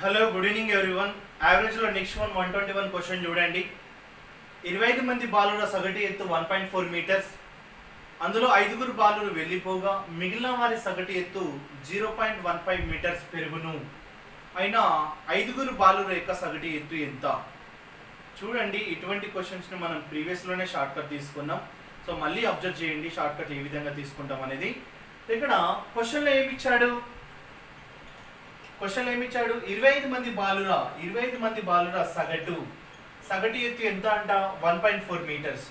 Hello good evening everyone. యావరేజ్లో next 121 question చూడండి. 25 మంది బాలుర సగటు ఎత్తు 1.4 మీటర్స్. అందులో 5గురు బాలురు వెళ్ళిపోగా మిగిలిన వారి సగటు ఎత్తు 0.15 మీటర్స్ పెరుగును. అయినా 5గురు బాలుర యొక్క సగటు ఎత్తు ఎంత? చూడండి, ఇటువంటి క్వశ్చన్స్ని మనం ప్రీవియస్లోనే షార్ట్ కట్ తీసుకున్నాం. సో మళ్ళీ అబ్జర్వ్ చేయండి షార్ట్ కట్ ఏ విధంగా తీసుకుంటాం అనేది. ఇక్కడ క్వశ్చన్లో ఏమిచ్చాడు? 25 మంది బాలుర సగటు ఎత్తు ఎంత అంట? 1.4 మీటర్స్.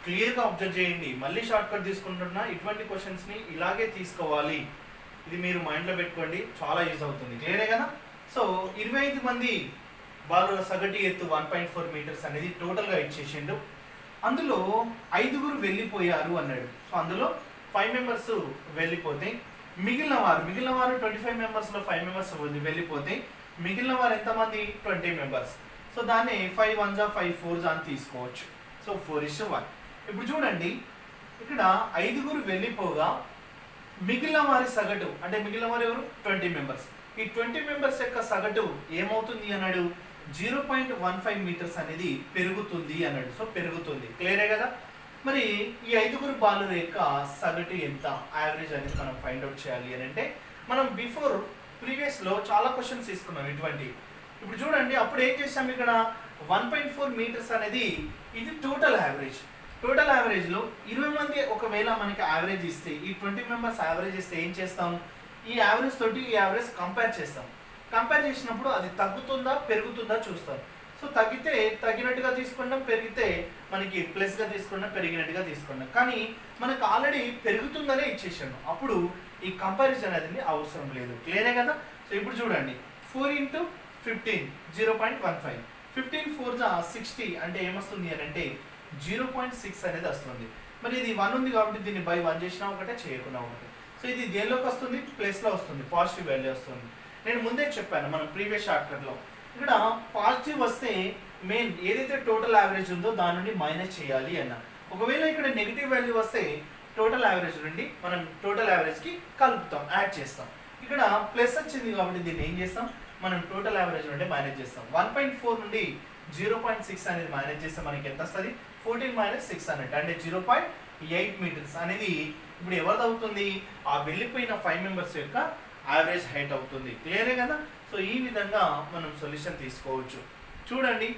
క్లియర్గా అబ్జర్వ్ చేయండి. మళ్ళీ షార్ట్ కట్ తీసుకుంటున్నా. ఇటువంటి క్వశ్చన్స్ని ఇలాగే తీసుకోవాలి. ఇది మీరు మైండ్లో పెట్టుకోండి, చాలా యూజ్ అవుతుంది. క్లియరే కదా? సో 25 మంది బాలుర సగటు ఎత్తు 1.4 మీటర్స్ అనేది టోటల్గా ఇచ్చేసిండు. అందులో 5గురు వెళ్ళిపోయారు అన్నాడు. సో అందులో 5 మెంబర్స్ వెళ్ళిపోతే మిగిలిన వారు 25 మెంబర్స్లో 5 మెంబర్స్ వెళ్ళిపోతే మిగిలిన వారు ఎంతమంది? 20 మెంబర్స్. సో దాన్ని 5 1 5 4 అని తీసుకోవచ్చు. సో 4:1. ఇప్పుడు చూడండి, ఇక్కడ 5గురు వెళ్ళిపోగా మిగిలిన వారి సగటు, అంటే మిగిలిన వారు ఎవరు? 20 మెంబర్స్. ఈ 20 మెంబర్స్ యొక్క సగటు ఏమవుతుంది అన్నాడు? 0.15 మీటర్స్ అనేది పెరుగుతుంది అన్నాడు. సో పెరుగుతుంది. క్లియరే కదా? మరి ఈ 5గురు బాలుర యొక్క సగటు ఎంత, యావరేజ్ అనేది మనం ఫైండ్ అవుట్ చేయాలి అని అంటే, మనం ప్రీవియస్లో చాలా క్వశ్చన్స్ తీసుకున్నాం ఇటువంటి. ఇప్పుడు చూడండి, అప్పుడు ఏం చేసాం? ఇక్కడ 1.4 మీటర్స్ అనేది ఇది టోటల్ యావరేజ్. టోటల్ యావరేజ్లో 20 మంది ఒకవేళ మనకి యావరేజ్ ఇస్తే, ఈ 20 మెంబర్స్ యావరేజ్ ఇస్తే ఏం చేస్తాం? ఈ యావరేజ్ తోటి ఈ యావరేజ్ కంపేర్ చేస్తాం. కంపేర్ చేసినప్పుడు అది తగ్గుతుందా పెరుగుతుందా చూస్తాం. సో తగ్గితే తగ్గినట్టుగా తీసుకున్నాం, పెరిగితే మనకి ప్లస్గా తీసుకున్నాం, పెరిగినట్టుగా తీసుకున్నాం. కానీ మనకు ఆల్రెడీ పెరుగుతుందనే ఇచ్చేసాను. అప్పుడు ఈ కంపారిజన్ అనేది అవసరం లేదు. క్లియరే కదా? సో ఇప్పుడు చూడండి, 4 × 15 0.15. 15 4 60 అంటే ఏమొస్తుంది అని అంటే 0.6 అనేది వస్తుంది. మరి ఇది 1 ఉంది కాబట్టి దీన్ని బై 1 చేసినా ఒకటే, చేయకుండా ఒకటే. సో ఇది దేనిలోకి వస్తుంది? ప్లస్లో వస్తుంది, పాజిటివ్ వాల్యూ వస్తుంది. నేను ముందే చెప్పాను మనం ప్రీవియస్ షార్ట్కట్లో, ఇక్కడ పాజిటివ్ వస్తే మెయిన్ ఏదైతే టోటల్ యావరేజ్ ఉందో దాని నుండి మైనస్ చేయాలి అన్న. ఒకవేళ ఇక్కడ నెగిటివ్ వాల్యూ వస్తే టోటల్ యావరేజ్ నుండి మనం టోటల్ యావరేజ్కి కలుపుతాం, యాడ్ చేస్తాం. ఇక్కడ ప్లస్ వచ్చింది కాబట్టి దీన్ని ఏం చేస్తాం? మనం టోటల్ యావరేజ్ నుండి మైనస్ చేస్తాం. 1.4 నుండి 0.6 అనేది మైనస్ చేస్తే మనకి ఎంత వస్తుంది? 14 - 6 అన్నట్టు, అంటే 0.8 మీటర్స్ అనేది ఇప్పుడు ఎవరిది అవుతుంది? ఆ వెళ్ళిపోయిన 5 మెంబర్స్ యొక్క యావరేజ్ హైట్ అవుతుంది. క్లియరే కదా? సో ఈ విధంగా మనం సొల్యూషన్ తీసుకోవచ్చు. చూడండి,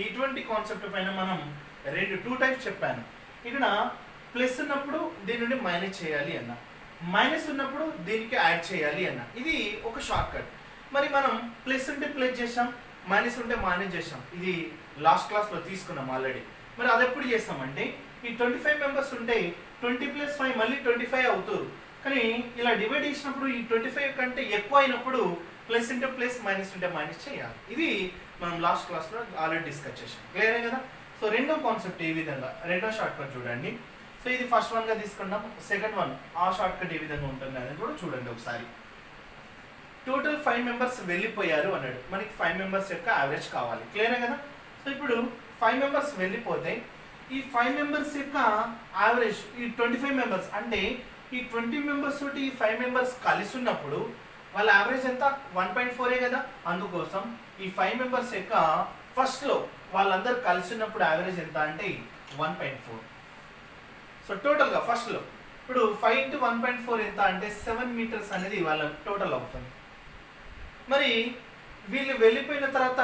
ఇటువంటి కాన్సెప్ట్ పైన మనం 2 టైప్స్ చెప్పాను. ఇక్కడ ప్లస్ ఉన్నప్పుడు దీని నుండి మైనస్ చేయాలి అన్న, మైనస్ ఉన్నప్పుడు దీనికి యాడ్ చేయాలి అన్న. ఇది ఒక షార్ట్ కట్. మరి మనం ప్లస్ ఉంటే ప్లస్ చేసాం, మైనస్ ఉంటే మైనస్ చేసాం. ఇది లాస్ట్ క్లాస్లో తీసుకున్నాం ఆల్రెడీ. మరి అది ఎప్పుడు చేస్తామంటే, ఈ 25 మెంబర్స్ ఉంటే 20 + 5 మళ్ళీ 25 అవుతారు. కానీ ఇలా డివైడ్ చేసినప్పుడు ఈ 25 కంటే ఎక్కువ అయినప్పుడు ప్లస్ ఉంటే ప్లస్, మైనస్ ఉంటే మైనస్ చేయాలి. ఇది మనం లాస్ట్ క్లాస్లో ఆల్రెడీ డిస్కస్ చేసాం. క్లియరే కదా? సో రెండో కాన్సెప్ట్ ఏ విధంగా, రెండో షార్ట్ కట్ చూడండి. సో ఇది ఫస్ట్ వన్గా తీసుకున్నాం. సెకండ్ వన్, ఆ షార్ట్ కట్ ఏ విధంగా ఉంటుంది అనేది కూడా చూడండి ఒకసారి. టోటల్ 5 మెంబర్స్ వెళ్ళిపోయారు అన్నాడు. మనకి 5 మెంబర్స్ యొక్క యావరేజ్ కావాలి. క్లియరే కదా? సో ఇప్పుడు 5 మెంబర్స్ వెళ్ళిపోతే ఈ 5 మెంబర్స్ యొక్క యావరేజ్, ఈ 25 మెంబర్స్ అంటే ఈ 20 మెంబర్స్ తోటి ఈ 5 మెంబర్స్ కలిసి ఉన్నప్పుడు వాళ్ళ యావరేజ్ ఎంత? 1.4 కదా? అందుకోసం ఈ 5 మెంబర్స్ యొక్క ఫస్ట్లో వాళ్ళందరూ కలిసి ఉన్నప్పుడు యావరేజ్ ఎంత అంటే 1.4. సో టోటల్గా ఫస్ట్లో ఇప్పుడు 5 × 1.4 ఎంత అంటే 7 మీటర్స్ అనేది వాళ్ళ టోటల్ అవుతుంది. మరి వీళ్ళు వెళ్ళిపోయిన తర్వాత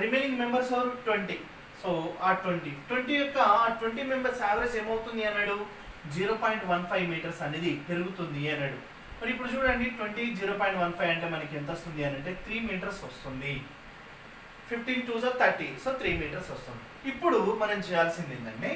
రిమైనింగ్ మెంబర్స్ ఎవరు? 20. సో ఆ 20 యొక్క ఆ 20 మెంబర్స్ యావరేజ్ ఏమవుతుంది అన్నాడు? 0.15 మీటర్స్ అనేది పెరుగుతుంది అన్నాడు. మరి ఇప్పుడు చూడండి, 20 0.15 అంటే మనకి ఎంత వస్తుంది అని అంటే 3 మీటర్స్ వస్తుంది. 15 2 30, సో 3 మీటర్స్ వస్తుంది. ఇప్పుడు మనం చేయాల్సింది ఏంటంటే,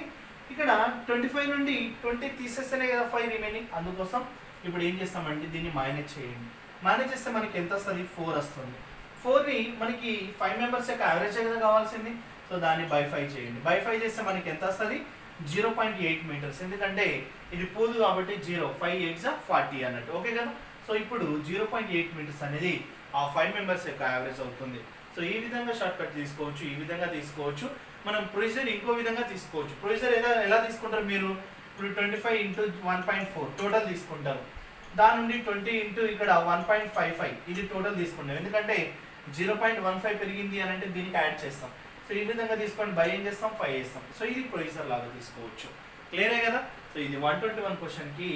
ఇక్కడ 25 నుండి 20 తీసేస్తేనే కదా 5 రిమైనింగ్. అందుకోసం ఇప్పుడు ఏం చేస్తామంటే దీన్ని మైనస్ చేయండి. మైనస్ చేస్తే మనకి ఎంత వస్తుంది? 4 వస్తుంది. 4ని మనకి 5 మెంబర్స్ యొక్క యావరేజ్ కదా కావాల్సింది. సో దాన్ని బై 5 చేయండి. బై 5 చేస్తే మనకి ఎంత వస్తుంది? 0.8 మీటర్స్. ఎందుకంటే ఇది పోదు కాబట్టి 0, 5 8 40 అన్నట్టు. ఓకే కదా? సో ఇప్పుడు 0.8 మీటర్స్ అనేది ఆ 5 మెంబర్స్ యొక్క యావరేజ్ అవుతుంది. సో ఈ విధంగా షార్ట్ కట్ తీసుకోవచ్చు, ఈ విధంగా తీసుకోవచ్చు. మనం ప్రొసీజర్ ఇంకో విధంగా తీసుకోవచ్చు. ప్రొసీజర్ ఎలా తీసుకుంటారు మీరు? ఇప్పుడు 25 × 1.4 టోటల్ తీసుకుంటారు. దాని నుండి 20 × ఇక్కడ 1.55 ఇది టోటల్ తీసుకుంటాం. ఎందుకంటే 0.15 పెరిగింది అని అంటే దీనికి యాడ్ చేస్తాం. సో ఈ విధంగా తీసుకొని బై ఏం చేస్తాం 5 చేస్తాం. సో ఇది ప్రొసీజర్ లాగా తీసుకోవచ్చు. క్లియరే కదా. సో ఇది 121 క్వశ్చన్కి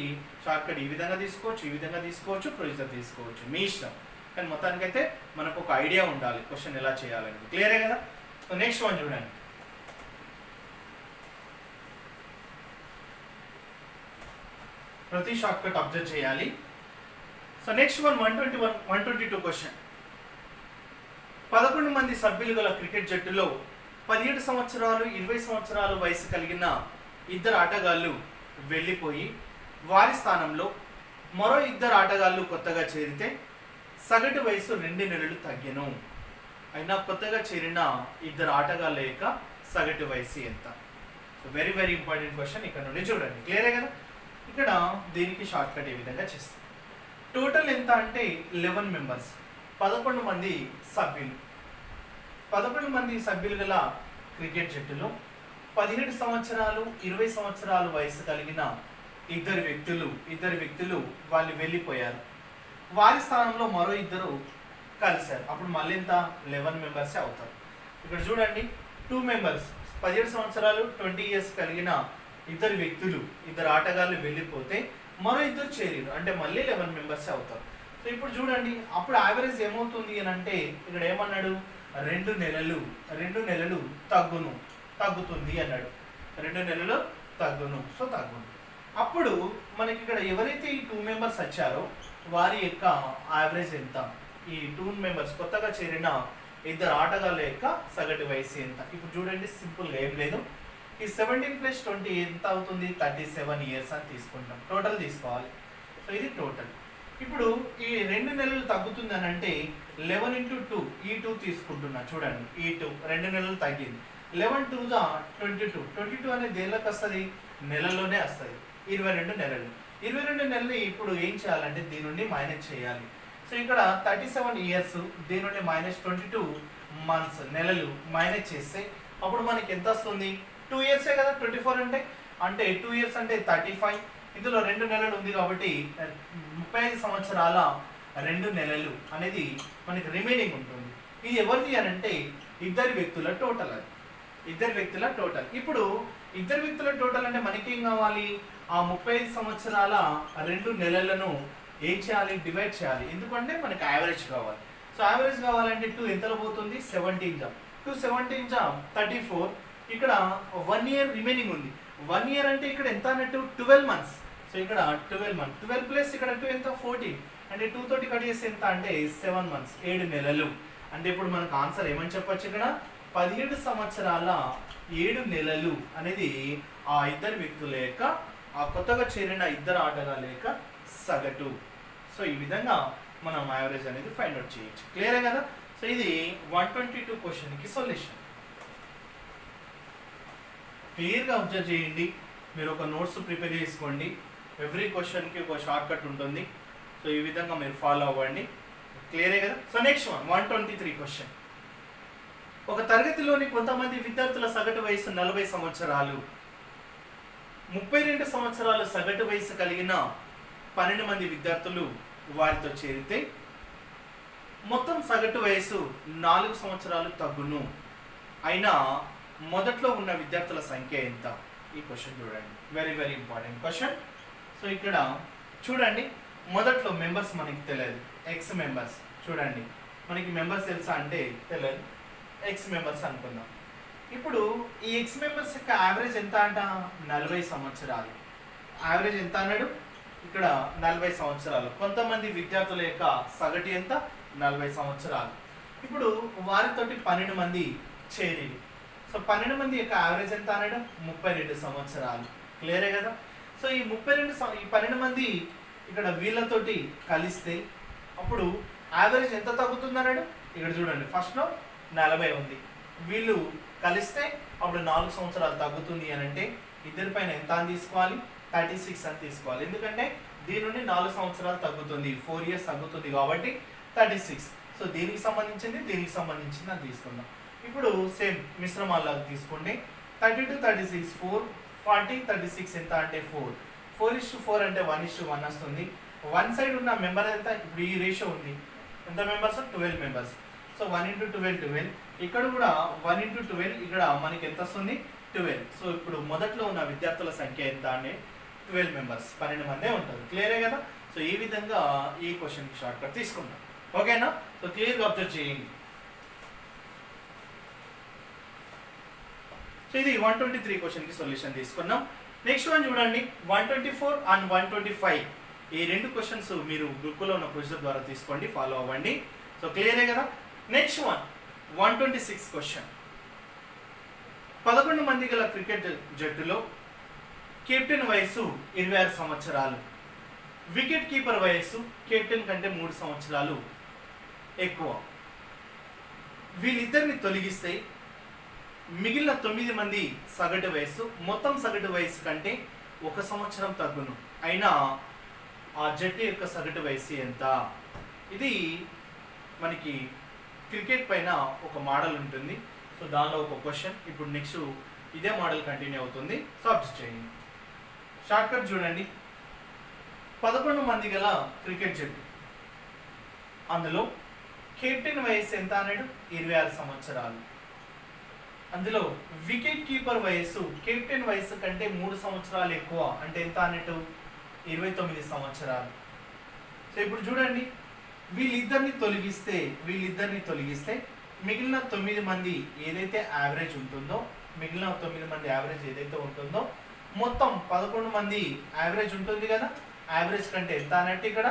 షార్ట్ కట్ ఈ విధంగా తీసుకోవచ్చు, ఈ విధంగా తీసుకోవచ్చు, ప్రొసీజర్ తీసుకోవచ్చు, మీ ఇష్టం. కానీ మొత్తానికైతే మనకు ఒక ఐడియా ఉండాలి క్వశ్చన్ ఎలా చేయాలని. క్లియరే కదా. సో నెక్స్ట్ వన్ చూడండి. ప్రతి షార్ట్ కట్ అబ్జర్వ్ చేయాలి. So next one 122 question. 11 మంది సభ్యులు గల క్రికెట్ జట్టులో 17 సంవత్సరాలు 20 సంవత్సరాలు వయసు కలిగిన ఇద్దరు ఆటగాళ్ళు వెళ్ళిపోయి వారి స్థానంలో మరో ఇద్దరు ఆటగాళ్ళు కొత్తగా చేరితే సగటు వయసు 2 నెలలు తగ్గెను. అయినా కొత్తగా చేరిన ఇద్దరు ఆటగాళ్ళ యొక్క సగటు వయసు ఎంత? So very very important question. ఇక్కడ నుండి చూడండి. క్లియరే కదా. ఇక్కడ దీనికి షార్ట్ కట్ ఏ విధంగా చేస్తాం. టోటల్ ఎంత అంటే 11 మెంబర్స్, 11 మంది సభ్యులు. 11 మంది సభ్యులు గల క్రికెట్ జట్టులో 17 సంవత్సరాలు 20 సంవత్సరాలు వయసు కలిగిన ఇద్దరు వ్యక్తులు వాళ్ళు వెళ్ళిపోయారు. వారి స్థానంలో మరో ఇద్దరు కలిశారు. అప్పుడు మళ్ళీ ఎంత 11 మెంబర్సే అవుతారు. ఇక్కడ చూడండి 2 మెంబర్స్ 17 సంవత్సరాలు 20 ఇయర్స్ కలిగిన ఇద్దరు ఆటగాళ్ళు వెళ్ళిపోతే మరో ఇద్దరు చేరిరు అంటే మళ్ళీ 11 మెంబర్సే అవుతారు. సో ఇప్పుడు చూడండి అప్పుడు యావరేజ్ ఏమవుతుంది అని అంటే ఇక్కడ ఏమన్నాడు 2 నెలలు తగ్గుతుంది అన్నాడు. 2 నెలలు తగ్గును. సో తగ్గును. అప్పుడు మనకి ఇక్కడ ఎవరైతే ఈ 2 మెంబర్స్ వచ్చారో వారి యొక్క యావరేజ్ ఎంత? ఈ 2 మెంబర్స్ కొత్తగా చేరిన ఇద్దరు ఆటగాళ్ళ యొక్క సగటు వయసు ఎంత? ఇప్పుడు చూడండి సింపుల్గా ఏం లేదు. ఈ 17 + 20 ఎంత అవుతుంది? 37 ఇయర్స్ అని తీసుకుంటాం. టోటల్ తీసుకోవాలి. సో ఇది టోటల్. ఇప్పుడు ఈ 2 నెలలు తగ్గుతుంది అని అంటే 11 × 2 ఈ 2 తీసుకుంటున్నా. చూడండి ఈ 2 2 నెలలు తగ్గింది. 11 × 2 = 22 అనేది దేనిలోకి వస్తుంది? నెలలోనే వస్తుంది. 22 నెలలు. 22 నెలలు ఇప్పుడు ఏం చేయాలంటే దీని నుండి మైనస్ చేయాలి. సో ఇక్కడ 37 ఇయర్స్ దీని నుండి -22 మంత్స్ నెలలు మైనస్ చేస్తే అప్పుడు మనకి ఎంత వస్తుంది? 2 ఇయర్సే కదా 24 అంటే 2 ఇయర్స్ అంటే 35. ఇందులో 2 నెలలు ఉంది కాబట్టి 35 సంవత్సరాల 2 నెలలు అనేది మనకి రిమైనింగ్ ఉంటుంది. ఇది ఎవరిది అని అంటే ఇద్దరు వ్యక్తుల టోటల్. అది ఇద్దరు వ్యక్తుల టోటల్. ఇప్పుడు ఇద్దరు వ్యక్తుల టోటల్ అంటే మనకేం కావాలి? ఆ 35 సంవత్సరాల 2 నెలలను ఏం చేయాలి? డివైడ్ చేయాలి. ఎందుకంటే మనకి యావరేజ్ కావాలి. సో యావరేజ్ కావాలంటే 2 ఎంతలో పోతుంది? 17 జా 2 17 జా 34. ఇక్కడ 1 ఇయర్ రిమైనింగ్ ఉంది. 1 ఇయర్ అంటే ఇక్కడ ఎంత అన్నట్టు? 12 మంత్స్. సో ఇక్కడ 12 మంత్స్. 12 ప్లస్ ఇక్కడ 2 ఎంత? 14. అంటే 2 తోటి కట్ చేస్తే ఎంత అంటే 7 మంత్స్ 7 నెలలు. అంటే ఇప్పుడు మనకు ఆన్సర్ ఏమని చెప్పొచ్చు? ఇక్కడ 17 సంవత్సరాల 7 నెలలు అనేది ఆ ఇద్దరు వ్యక్తుల యొక్క ఆ కొత్తగా చేరిన ఇద్దరు ఆటగాళ్ళ యొక్క సగటు. సో ఈ విధంగా మనం యావరేజ్ అనేది ఫైండ్ అవుట్ చేయొచ్చు. క్లియరే కదా. సో ఇది 122 క్వశ్చన్కి సొల్యూషన్. క్లియర్గా అబ్జర్వ్ చేయండి. మీరు ఒక నోట్స్ ప్రిపేర్ చేసుకోండి. ఎవ్రీ క్వశ్చన్కి ఒక షార్ట్ కట్ ఉంటుంది. సో ఈ విధంగా మీరు ఫాలో అవ్వండి. క్లియరే కదా. So next 123 question. ఒక తరగతిలోని కొంతమంది విద్యార్థుల సగటు వయసు 40 సంవత్సరాలు. 32 సంవత్సరాలు సగటు వయసు కలిగిన 12 మంది విద్యార్థులు వారితో చేరితే మొత్తం సగటు వయసు 4 సంవత్సరాలు తగ్గును. అయినా మొదట్లో ఉన్న విద్యార్థుల సంఖ్య ఎంత? ఈ క్వశ్చన్ చూడండి. Very very important question. So ఇక్కడ చూడండి మొదట్లో మెంబర్స్ మనకి తెలియదు. ఎక్స్ మెంబర్స్ చూడండి మనకి మెంబర్స్ తెలుసా అంటే తెలియదు. ఎక్స్ మెంబర్స్ అనుకుందాం. ఇప్పుడు ఈ ఎక్స్ మెంబర్స్ యొక్క యావరేజ్ ఎంత అంట? 40 సంవత్సరాలు. యావరేజ్ ఎంత అన్నాడు? ఇక్కడ 40 సంవత్సరాలు. కొంతమంది విద్యార్థుల యొక్క సగటు ఎంత? 40 సంవత్సరాలు. ఇప్పుడు వారితోటి 12 మంది చేరిలు. సో 12 మంది యొక్క యావరేజ్ ఎంత అన్నాడు? 32 సంవత్సరాలు. క్లియరే కదా. సో ఈ 12 మంది ఇక్కడ వీళ్ళతోటి కలిస్తే అప్పుడు యావరేజ్ ఎంత తగ్గుతుంది అన్నాడు? ఇక్కడ చూడండి ఫస్ట్లో 40 ఉంది. వీళ్ళు కలిస్తే అప్పుడు 4 సంవత్సరాలు తగ్గుతుంది అని అంటే ఇద్దరి పైన ఎంత అని తీసుకోవాలి? 36 అని తీసుకోవాలి. ఎందుకంటే దీని నుండి 4 సంవత్సరాలు తగ్గుతుంది, 4 ఇయర్స్ తగ్గుతుంది కాబట్టి 36. సో దీనికి సంబంధించింది అని తీసుకుందాం. ఇప్పుడు సేమ్ మిశ్రమాల్లాగా తీసుకోండి. 32 36 4 40 36 ఎంత అంటే 4. 4:4 అంటే 1:1 వస్తుంది. వన్ సైడ్ ఉన్న మెంబర్ ఎంత? ఇప్పుడు ఈ రేషియో ఉంది. ఎంత మెంబర్స్? 12 మెంబర్స్. So 1 into 12 12. ఇక్కడ కూడా 1 ఇంటూ 12, ఇక్కడ మనకి ఎంత వస్తుంది 12. సో ఇప్పుడు మొదట్లో ఉన్న విద్యార్థుల సంఖ్య ఎంత అంటే 12 మెంబర్స్, 12 మందే ఉంటారు. క్లియరే కదా. సో ఈ విధంగా ఈ క్వశ్చన్కి షార్ట్ కట్ తీసుకుంటాం. ఓకేనా. సో క్లియర్గా అబ్జర్వ్ చేయండి. సో ఇది 123 క్వశ్చన్కి సొల్యూషన్ తీసుకున్నాం. నెక్స్ట్ వన్ చూడండి, 124 అండ్ 125. ఈ రెండు క్వశ్చన్స్ మీరు గ్రూప్లో ఉన్న ప్రొసీజర్ ద్వారా తీసుకోండి, ఫాలో అవ్వండి. సో క్లియరే కదా. Next one 126 question. 11 మంది గల క్రికెట్ జట్టులో కెప్టెన్ వయసు 26 సంవత్సరాలు, వికెట్ కీపర్ వయస్సు కెప్టెన్ కంటే 3 సంవత్సరాలు ఎక్కువ. వీళ్ళిద్దరిని తొలగిస్తే మిగిలిన 9 మంది సగటు వయస్సు మొత్తం సగటు వయస్సు కంటే 1 సంవత్సరం తగ్గును. అయినా ఆ జట్టు యొక్క సగటు వయస్సు ఎంత? ఇది మనకి క్రికెట్ పైన ఒక మోడల్ ఉంటుంది. సో దానిలో ఒక క్వశ్చన్. ఇప్పుడు నెక్స్ట్ ఇదే మోడల్ కంటిన్యూ అవుతుంది. సో అబ్జర్వ్ చేయండి. షార్ట్ కట్ చూడండి. 11 మంది గల క్రికెట్ జట్టు, అందులో కెప్టెన్ వయస్సు ఎంత అన్నాడు? 26 సంవత్సరాలు. అందులో వికెట్ కీపర్ వయస్సు కెప్టెన్ వయస్సు కంటే 3 సంవత్సరాలు ఎక్కువ, అంటే ఎంత అన్నట్టు? 29 సంవత్సరాలు. సో ఇప్పుడు చూడండి, వీళ్ళిద్దరిని తొలగిస్తే మిగిలిన 9 మంది ఏదైతే యావరేజ్ ఉంటుందో, మొత్తం 11 మంది యావరేజ్ ఉంటుంది కదా. యావరేజ్ కంటే ఎంత అన్నట్టు? ఇక్కడ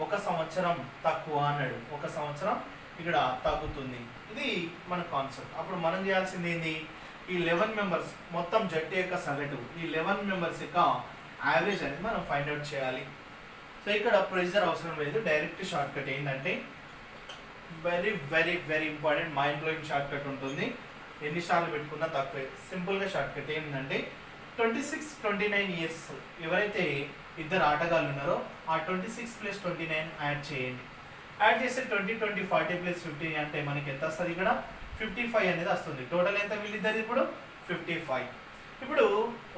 1 సంవత్సరం తక్కువ అన్నాడు. 1 సంవత్సరం ఇక్కడ తగ్గుతుంది. ఇది మన కాన్సెప్ట్. అప్పుడు మనం చేయాల్సింది ఏంది? ఈ 11 మెంబర్స్ మొత్తం జట్టు యొక్క సగటు, ఈ 11 మెంబర్స్ యొక్క యావరేజ్ అనేది మనం ఫైండ్ అవుట్ చేయాలి. సో ఇక్కడ ప్రొసీజర్ అవసరం లేదు, డైరెక్ట్ షార్ట్ కట్. ఏంటంటే very very very important, mind blowing short cut ఉంటుంది. ఎన్నిసార్లు పెట్టుకున్నా తక్కువే. సింపుల్గా షార్ట్ కట్ ఏంటంటే 26, 29 ఇయర్స్ ఎవరైతే ఇద్దరు ఆటగాళ్ళు ఉన్నారో ఆ 26 + 29 యాడ్ చేయండి. యాడ్ చేస్తే 20, 20, 40 + 50 అంటే మనకి ఎంత వస్తుంది? ఇక్కడ 55 అనేది వస్తుంది. టోటల్ ఎంత వీళ్ళిద్దరిది? ఇప్పుడు 55. ఇప్పుడు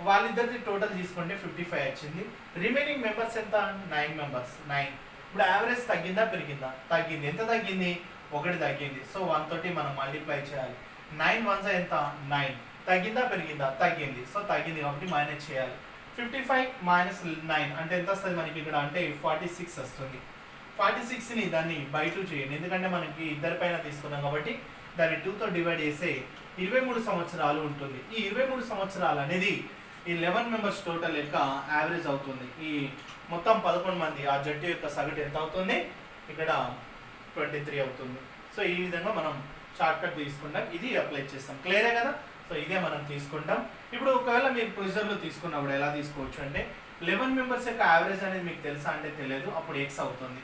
వాళ్ళిద్దరిది టోటల్ తీసుకుంటే 55 వచ్చింది. రిమైనింగ్ మెంబర్స్ ఎంత? 9 మెంబర్స్. 9. ఇప్పుడు యావరేజ్ తగ్గిందా పెరిగిందా? తగ్గింది. ఎంత తగ్గింది? 1 తగ్గింది. సో 1 తోటి మనం మల్టిప్లై చేయాలి. 9 1s ఎంత? 9. తగ్గిందా పెరిగిందా? తగ్గింది. సో తగ్గింది కాబట్టి మైనస్ చేయాలి. 55 - 9 అంటే ఎంత వస్తుంది మనకి ఇక్కడ? అంటే 46 వస్తుంది. 46ని దాన్ని బై 2 చేయండి, ఎందుకంటే మనకి ఇద్దరి పైన తీసుకున్నాం కాబట్టి దాన్ని 2తో డివైడ్ చేస్తే 23 సంవత్సరాలు ఉంటుంది. ఈ 23 సంవత్సరాలు అనేది ఈ 11 మెంబర్స్ టోటల్ యొక్క యావరేజ్ అవుతుంది. ఈ మొత్తం 11 మంది ఆ జట్టు యొక్క సగటు ఎంత అవుతుంది? ఇక్కడ 23 అవుతుంది. సో ఈ విధంగా మనం షార్ట్ కట్ తీసుకుంటాం, ఇది అప్లై చేస్తాం. క్లియరే కదా. సో ఇదే మనం తీసుకుంటాం. ఇప్పుడు ఒకవేళ మీరు ప్రొసీజర్లో తీసుకున్నప్పుడు ఎలా తీసుకోవచ్చు అంటే 11 మెంబర్స్ యొక్క యావరేజ్ అనేది మీకు తెలుసా అంటే తెలియదు, అప్పుడు ఎక్స్ అవుతుంది.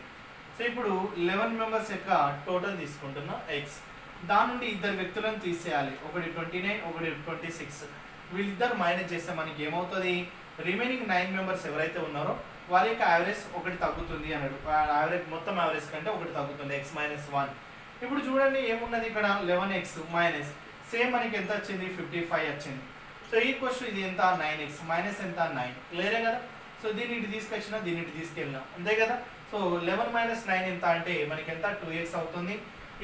సో ఇప్పుడు 11 మెంబర్స్ యొక్క టోటల్ తీసుకుంటున్నా ఎక్స్. దాని నుండి ఇద్దరు వ్యక్తులను తీసేయాలి, ఒకటి 29, ఒకటి 26. వీళ్ళిద్దరు మైనస్ చేస్తే మనకి ఏమవుతుంది? రిమైనింగ్ 9 మెంబర్స్ ఎవరైతే ఉన్నారో వారి యొక్క యావరేజ్ 1 తగ్గుతుంది అన్నాడు. యావరేజ్ మొత్తం యావరేజ్ కంటే 1 తగ్గుతుంది, x - 1. ఇప్పుడు చూడండి ఏమున్నది ఇక్కడ? 11x మైనస్ సేమ్ మనకి ఎంత వచ్చింది? 55 వచ్చింది. సో ఈ క్వశ్చన్ ఇది ఎంత? 9x మైనస్ ఎంత? 9. క్లియరే కదా. సో దీన్ని ఇటు తీసుకొచ్చినా, దీన్ని ఇటు తీసుకెళ్ళినా, అంతే కదా. సో 11 - 9 ఎంత అంటే మనకి ఎంత? 2x అవుతుంది.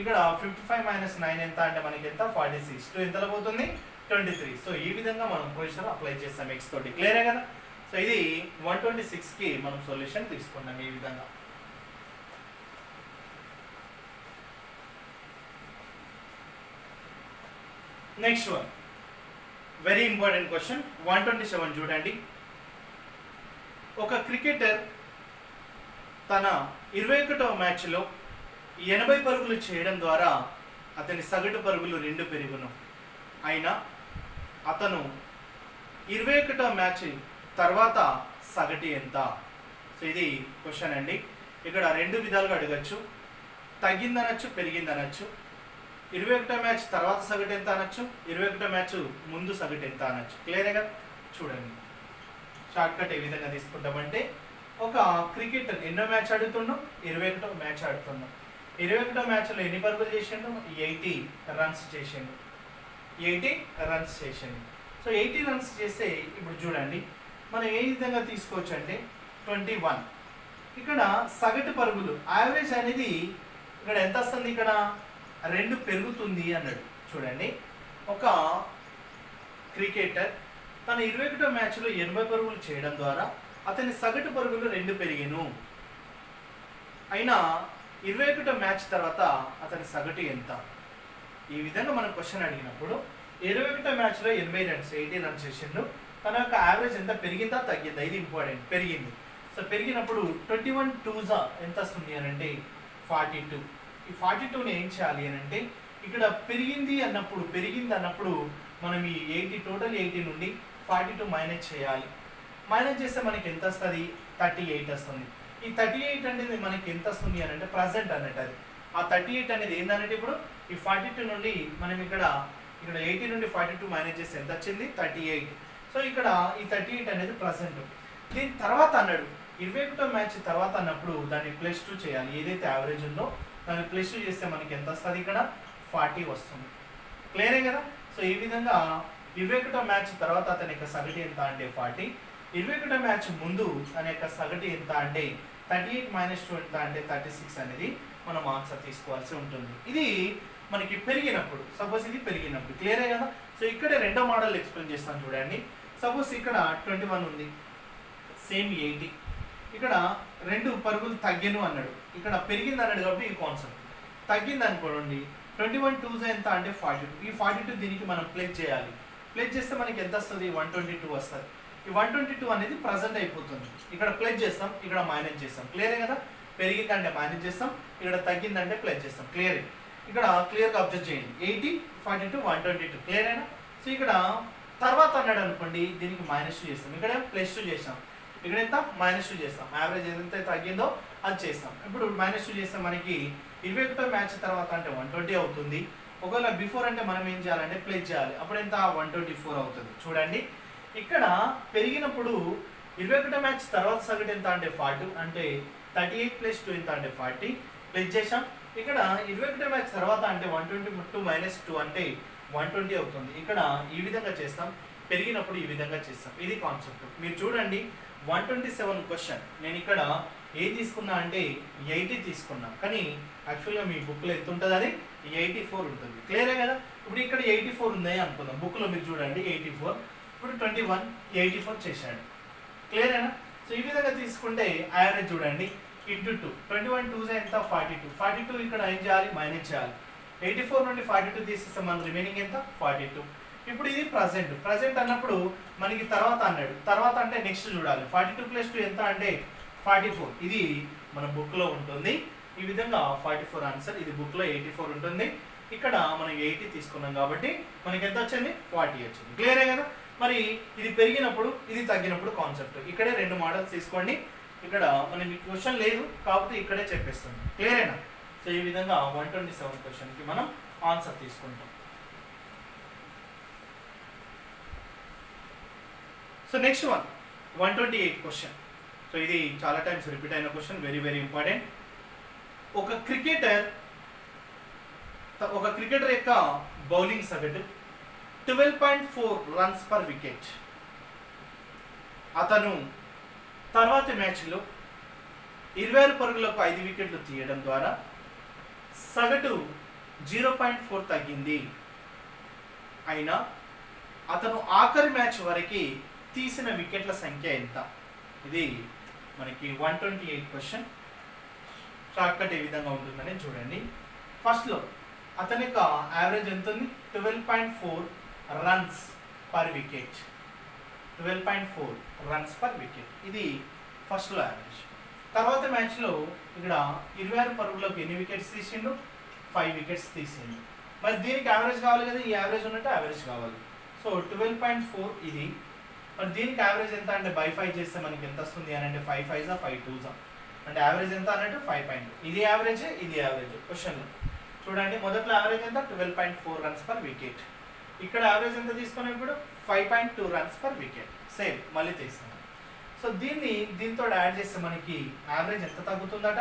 ఇక్కడ 55 - 9 ఎంత అంటే మనకి ఎంత? 46. 2 ఎంతలో పోతుంది? 23. సో ఈ విధంగా మనం ప్రొసీజర్ అప్లై చేస్తాం x తోటి. క్లియరే కదా. సో ఇది 126కి మనం సొల్యూషన్ తీసుకున్నాం ఈ విధంగా. Next one very important question 127 చూడండి. ఒక క్రికెటర్ తన 21వ మ్యాచ్లో 80 పరుగులు చేయడం ద్వారా అతని సగటు పరుగులు 2 పెరుగును. అయినా అతను 21వ మ్యాచ్ తర్వాత సగటు ఎంత? సో ఇది క్వశ్చన్ అండి. ఇక్కడ 2 విధాలుగా అడగచ్చు, తగ్గిందనొచ్చు, పెరిగిందనొచ్చు. 21వ మ్యాచ్ తర్వాత సగటు ఎంత అనొచ్చు, 21వ మ్యాచ్ ముందు సగటు ఎంత అనొచ్చు. క్లియర్గా చూడండి. షార్ట్ కట్ ఏ విధంగా తీసుకుంటామంటే ఒక క్రికెటర్ ఎన్నో మ్యాచ్ ఆడుతున్నాం? 21వ మ్యాచ్ ఆడుతున్నాం. 21వ మ్యాచ్లో ఎన్ని పరుగులు చేసిండు? 80 రన్స్ చేసిండు. 80 రన్స్ చేసిండు. సో 80 రన్స్ చేస్తే ఇప్పుడు చూడండి మనం ఏ విధంగా తీసుకోవచ్చు అంటే 21. ఇక్కడ సగటు పరుగులు యావరేజ్ అనేది ఇక్కడ ఎంత వస్తుంది? ఇక్కడ 2 పెరుగుతుంది అన్నాడు. చూడండి, ఒక క్రికెటర్ తన 21వ మ్యాచ్లో 80 పరుగులు చేయడం ద్వారా అతని సగటు పరుగులు 2 పెరిగాను. అయినా 21వ మ్యాచ్ తర్వాత అతని సగటు ఎంత? ఈ విధంగా మనం క్వశ్చన్ అడిగినప్పుడు 21వ మ్యాచ్లో 80 రన్స్ 80 రన్స్ చేసిండు. తన యొక్క యావరేజ్ ఎంత పెరిగిందా తగ్గిందా? ఇది ఇంపార్టెంట్. పెరిగింది. సో పెరిగినప్పుడు 21 2s ఎంత వస్తుంది అని అంటే 42. ఈ 42ని ఏం చేయాలి అని అంటే ఇక్కడ పెరిగింది అన్నప్పుడు మనం ఈ 80 టోటల్ 80 నుండి 42 మైనస్ చేయాలి. మైనస్ చేస్తే మనకి ఎంత వస్తుంది? 38 వస్తుంది. ఈ 38 అనేది మనకి ఎంత వస్తుంది అని అంటే ప్రజెంట్ అన్నట్టు. అది ఆ 38 అనేది ఏంటంటే ఇప్పుడు ఈ 42 నుండి మనం ఇక్కడ 80 నుండి 42 మైనస్ చేస్తే ఎంత వచ్చింది? 38. సో ఇక్కడ ఈ 38 అనేది ప్రజెంట్. దీని తర్వాత అన్నాడు 21వ మ్యాచ్ తర్వాత అన్నప్పుడు దాన్ని +2 చేయాలి. ఏదైతే యావరేజ్ ఉందో దాన్ని +2 చేస్తే మనకి ఎంత వస్తుంది? ఇక్కడ 40 వస్తుంది. క్లియరే కదా? సో ఈ విధంగా 21వ మ్యాచ్ తర్వాత అతని యొక్క సగటు ఎంత అంటే 40. 21వ మ్యాచ్ ముందు తన యొక్క సగటు ఎంత అంటే 38 - 2 ఎంత అంటే 36 అనేది మనం ఆన్సర్ తీసుకోవాల్సి ఉంటుంది. ఇది మనకి పెరిగినప్పుడు, సపోజ్ ఇది పెరిగినప్పుడు. క్లియరే కదా? సో ఇక్కడ రెండో మోడల్ ఎక్స్ప్లెయిన్ చేస్తాను చూడండి. సపోజ్ ఇక్కడ 21 ఉంది, సేమ్ 80. ఇక్కడ 2 పరుగులు తగ్గాను అన్నాడు. ఇక్కడ పెరిగింది అన్నాడు కాబట్టి ఈ కాన్సెప్ట్. తగ్గింది అనుకోండి 21 2s ఎంత అంటే 42. ఈ 42 దీనికి మనం ప్లస్ చేయాలి. ప్లస్ చేస్తే మనకి ఎంత వస్తుంది? 122 వస్తుంది. ఈ 122 అనేది ప్రజెంట్ అయిపోతుంది. ఇక్కడ ప్లస్ చేస్తాం, ఇక్కడ మైనస్ చేస్తాం. క్లియరే కదా? పెరిగిందంటే మైనస్ చేస్తాం, ఇక్కడ తగ్గిందంటే ప్లస్ చేస్తాం. క్లియర్. ఇక్కడ క్లియర్గా అబ్జర్వ్ చేయండి. 80 42 122. క్లియరేనా? సో ఇక్కడ తర్వాత అన్నాడు అనుకోండి దీనికి -2 చేస్తాం, ఇక్కడ +2 చేస్తాం, ఇక్కడ ఎంత -2 చేస్తాం. యావరేజ్ ఏదైతే తగ్గిందో అది చేస్తాం. ఇప్పుడు -2 చేస్తే మనకి 21వ మ్యాచ్ తర్వాత అంటే 120 అవుతుంది. ఒకవేళ బిఫోర్ అంటే మనం ఏం చేయాలంటే ప్లస్ చేయాలి. అప్పుడు ఎంత? 124 అవుతుంది. చూడండి, ఇక్కడ పెరిగినప్పుడు 21వ మ్యాచ్ తర్వాత సగటు ఎంత అంటే 40, అంటే 38 + 2 ఎంత అంటే 40 ప్లస్ చేసాం. ఇక్కడ 21వ మ్యాచ్ తర్వాత అంటే 122 - 2 అంటే 120 అవుతుంది. ఇక్కడ ఈ విధంగా చేస్తాం, పెరిగినప్పుడు ఈ విధంగా చేస్తాం. ఇది కాన్సెప్ట్. మీరు చూడండి 127 క్వశ్చన్ నేను ఇక్కడ ఏం తీసుకున్నా అంటే 80 తీసుకున్నా, కానీ యాక్చువల్గా మీ బుక్లో ఎంత ఉంటుంది? అది 84 ఉంటుంది. క్లియరే కదా? ఇప్పుడు ఇక్కడ 84 ఉంది అనుకుందాం. బుక్లో మీరు చూడండి 84. ఇప్పుడు 21 84 చేశాడు. క్లియరేనా? సో ఈ విధంగా తీసుకుంటే యావరేజ్ చూడండి ఇంటూ 2. 21 2s ఎంత? 42. 42 ఇక్కడ ఏం చేయాలి? మైనస్ చేయాలి. 84 నుండి 42 తీసేస్తే మన రిమైనింగ్ ఎంత? 42. ఇప్పుడు ఇది ప్రజెంట్ అన్నప్పుడు మనకి తర్వాత అన్నాడు. తర్వాత అంటే నెక్స్ట్ చూడాలి. 42 + 2 ఎంత అంటే 44. ఇది మన బుక్లో ఉంటుంది. ఈ విధంగా 44 ఆన్సర్. ఇది బుక్లో 84 ఉంటుంది. ఇక్కడ మనం 80 తీసుకున్నాం కాబట్టి మనకి ఎంత వచ్చింది? 40 వచ్చింది. క్లియరే కదా? మరి ఇది పెరిగినప్పుడు ఇది తగ్గినప్పుడు కాన్సెప్ట్. ఇక్కడే 2 మోడల్స్ తీసుకోండి. ఇక్కడ మనం మీకు క్వశ్చన్ లేదు కాబట్టి ఇక్కడే చెప్పేస్తాం. క్లియరేనా? సో ఈ విధంగా 127 క్వశ్చన్కి మనం ఆన్సర్ తీసుకుంటాం. So next 128 question. సో ఇది చాలా టైమ్స్ రిపీట్ అయిన క్వశ్చన్, వెరీ వెరీ ఇంపార్టెంట్. ఒక క్రికెటర్ యొక్క బౌలింగ్ సగటు 12.4 రన్స్ పర్ వికెట్. అతను తర్వాతి మ్యాచ్లో 26 పరుగులకు 5 వికెట్లు తీయడం ద్వారా సగటు 0.4 తగ్గింది. అయినా అతను ఆఖరి మ్యాచ్ వరకు తీసిన వికెట్ల సంఖ్య ఎంత? ఇది మనకి 128 క్వశ్చన్. షార్ట్కట్ ఏ విధంగా ఉంటుందని చూడండి. ఫస్ట్లో అతని యొక్క యావరేజ్ ఎంత ఉంది? 12.4 runs per wicket. 12.4 runs per wicket. ఇది ఫస్ట్లో యావరేజ్. తర్వాత మ్యాచ్లో ఇక్కడ 26 పరుగులకు ఎన్ని వికెట్స్ తీసిండు? 5 వికెట్స్ తీసిండు. మరి దీనికి యావరేజ్ కావాలి కదా? ఈ యావరేజ్ ఉన్నట్టు యావరేజ్ కావాలి. సో 12.4 ఇది. మరి దీనికి యావరేజ్ ఎంత అంటే బై 5 చేస్తే మనకి ఎంత వస్తుంది అని అంటే 5 5s 5 2s అంటే యావరేజ్ ఎంత అన్నట్టు 5. ఇది యావరేజ్, ఇది యావరేజ్. క్వశ్చన్లో చూడండి, మొదట్లో యావరేజ్ ఎంత? 12.4 రన్స్ పర్ వికెట్. ఇక్కడ యావరేజ్ ఎంత తీసుకున్నాం? ఇప్పుడు 5.2 రన్స్ పర్ వికెట్. సేమ్ మళ్ళీ తీస్తున్నాం. సో దీంతో యాడ్ చేస్తే మనకి యావరేజ్ ఎంత తగ్గుతుందట?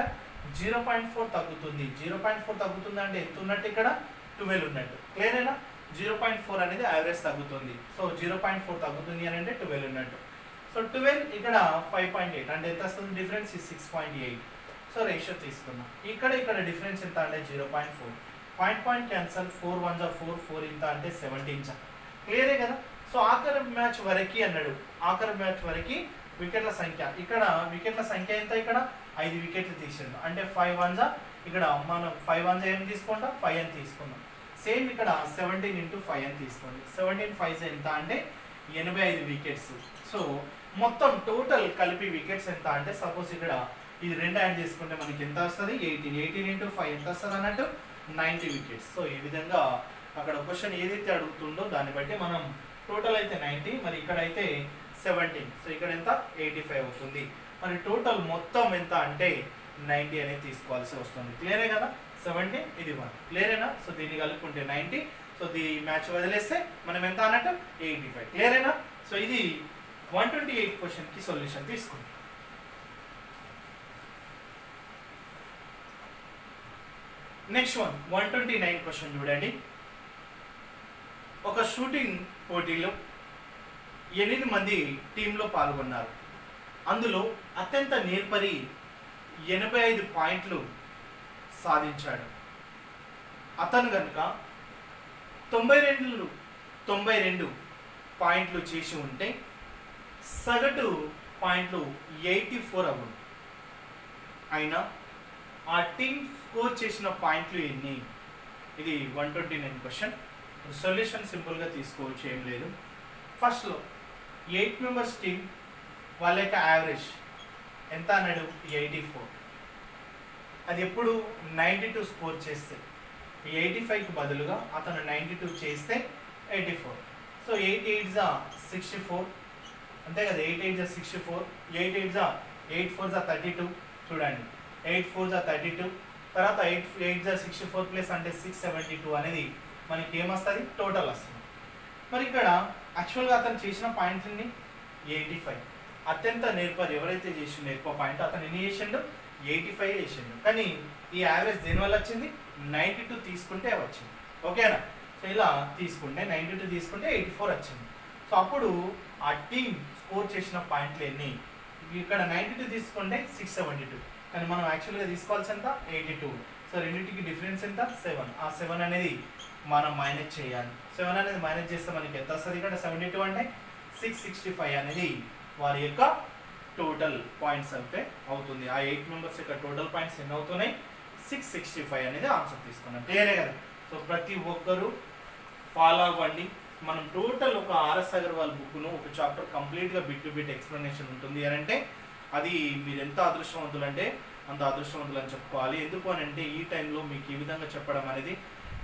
0.4 తగ్గుతుంది. 0.4 తగ్గుతుంది అంటే ఎంత ఉన్నట్టు? ఇక్కడ 12 ఉన్నట్టు. క్లియరేనా? 0.4 అనేది యావరేజ్ తగ్గుతుంది. సో 0.4 తగ్గుతుంది అని అంటే 12 ఉన్నట్టు. సో 12 ఇక్కడ 5.8 అంటే ఎంత వస్తుంది? డిఫరెన్స్ 6.8. సో రేషియో తీసుకున్నాం. ఇక్కడ డిఫరెన్స్ ఎంత అంటే 0.4. పాయింట్ క్యాన్సల్, 4 1 4, 4 ఇంత అంటే 17 క్లియరే కదా. సో ఆఖరి మ్యాచ్ వరకు అన్నాడు, ఆఖరి మ్యాచ్ వరకు వికెట్ల సంఖ్య, ఇక్కడ వికెట్ల సంఖ్య ఎంత, ఇక్కడ 5 వికెట్లు తీసిండు అంటే 5 1 ఇక్కడ మనం 5 1 ఏం తీసుకుంటాం, 5 అని తీసుకుందాం. సేమ్ ఇక్కడ 17 into 5 అని తీసుకోండి. 17 5 ఎంత అంటే 85 వికెట్స్. సో మొత్తం టోటల్ కలిపి వికెట్స్ ఎంత అంటే సపోజ్ ఇక్కడ ఇది 2 యాడ్ చేసుకుంటే మనకి ఎంత వస్తుంది, 18 into 5 ఎంత వస్తుంది అన్నట్టు 90 వికెట్స్. సో ఈ విధంగా అక్కడ క్వశ్చన్ ఏదైతే అడుగుతుందో దాన్ని బట్టి మనం టోటల్ అయితే 90, మరి ఇక్కడ అయితే 17, సో ఇక్కడ ఎంత 85 అవుతుంది. మరి టోటల్ మొత్తం ఎంత అంటే 90 అనేది తీసుకోవాల్సి వస్తుంది. క్లియరే కదా. 17 ఇది 1 క్లియరేనా. సో దీన్ని కలుపుకుంటే 90, సో ది మ్యాచ్ వదిలేస్తే మనం ఎంత అన్నట్టు 85 క్లియరేనా. సో ఇది 128 క్వశ్చన్కి సొల్యూషన్ తీసుకుందాం. నెక్స్ట్ 129 క్వశ్చన్ చూడండి. ఒక షూటింగ్ పోటీలో 8 మంది టీంలో పాల్గొన్నారు. అందులో అత్యంత నేర్పరి 85 పాయింట్లు సాధించాడు. అతను కనుక 92 పాయింట్లు చేసి ఉంటే సగటు పాయింట్లు 84 అవ్వను. అయినా ఆ టీం స్కోర్ చేసిన పాయింట్లు ఎన్ని? ఇది 129 క్వశ్చన్. సొల్యూషన్ సింపుల్గా తీసుకోవచ్చు, ఏం లేదు. ఫస్ట్లో 8 మెంబర్స్ టీం వాళ్ళ యొక్క యావరేజ్ ఎంత అన్నాడు, 84. అది ఎప్పుడు 92 స్కోర్ చేస్తే, 85కి బదులుగా అతను 92 చేస్తే 84. సో 8 8 64 అంతే కదా, 8 8 64, 8 8 8 4 32 చూడండి, 8 4 32, తర్వాత 8 8 64 ప్లస్ అంటే 672 అనేది మనకి ఏమొస్తుంది, టోటల్ వస్తుంది. మరి ఇక్కడ యాక్చువల్గా అతను చేసిన పాయింట్ని 85, అత్యంత నేర్పరి ఎవరైతే చేసిండో ఎక్కువ పాయింట్ అతను ఎన్ని చేసిండు, 85 చేసిండు. కానీ ఈ యావరేజ్ దేనివల్ల వచ్చింది, 92 తీసుకుంటే వచ్చింది. ఓకేనా. సో ఇలా తీసుకుంటే 92 తీసుకుంటే 84 వచ్చింది. సో అప్పుడు ఆ టీం స్కోర్ చేసిన పాయింట్లు ఎన్ని, ఇక్కడ 92 తీసుకుంటే 672, కానీ మనం యాక్చువల్గా తీసుకోవాల్సి ఎంత, 82. సో రెండింటికి డిఫరెన్స్ ఎంత, 7. ఆ 7 అనేది మనం మైనస్ చేయాలి. 7 అనేది మైనస్ చేస్తే మనకి ఎంత వస్తుంది, ఇక్కడ 72 అంటే 665 అనేది వారి యొక్క టోటల్ పాయింట్స్ అయితే అవుతుంది. ఆ 8 మెంబర్స్ యొక్క టోటల్ పాయింట్స్ ఎన్ని అవుతున్నాయి, 665 అనేది ఆన్సర్ తీసుకున్నాం. క్లియరే కదా. సో ప్రతి ఒక్కరూ ఫాలో అవ్వండి. మనం టోటల్ ఒక ఆర్ఎస్ అగర్వాల్ బుక్ను ఒక చాప్టర్ కంప్లీట్గా బిట్ టు బిట్ ఎక్స్ప్లెనేషన్ ఉంటుంది అని అంటే అది మీరు ఎంత అదృష్టవంతులు అంటే అంత అదృష్టవంతులు అని చెప్పుకోవాలి. ఎందుకు అని అంటే ఈ టైంలో మీకు ఈ విధంగా చెప్పడం అనేది,